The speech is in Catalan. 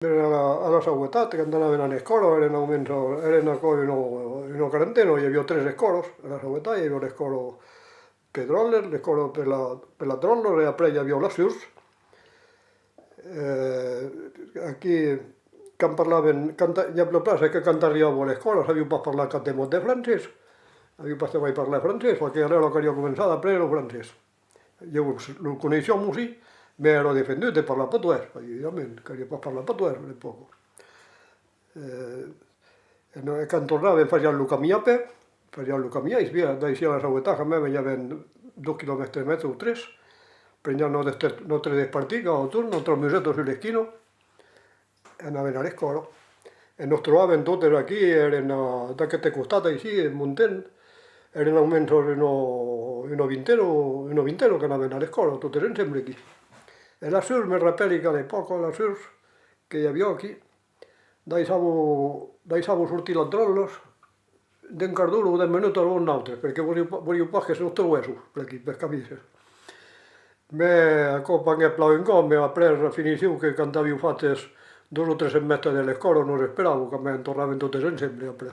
A la seguretat, que anaven a l'escola, eren ancora in una quarantena, hi havia tres escoles a la seguretat, hi havia l'escola per drones, l'escola per la drones, e après hi havia les SURS. Aquí, quan parlaven, hi ha la plaça que quan arribava a l'escola sabiu pas parlar cap de mot de francès, sabiu pas saber parlar francès, perquè era el que havia començat a aprendre el francès. Llavors, el coneixíem sí, ma ero defendut de parlar patuès, evidentment, que pas parlar patuès, tampoc. Quan tornaven facíem el camí a peu, facíem el camí, d'així a la seguretat, a me venien 2 quilòmetres més o 3, prendiam nostre despartit cada torn, nostre musetto sull'esquina, e anaven a l'escola. E nos trobaven totes aquí, eren d'aquest costat, així, en Montent, eren almenys una vintena que anaven a l'escola, totes ensemble aquí. E la SURS, me rappelli che all'epoca la SURS che hi havia aquí, deixava sortir les drones d'un quart d'hora o 10 minuts a un altre, perquè volíeu pas que se nos trobéssiu per aquí, per caminses. A cop anche plaven come, après finissiu que quan havíeu fattes 2 o 3 metres de l'escola, no us esperàveu, que tornaven totes ensemble après.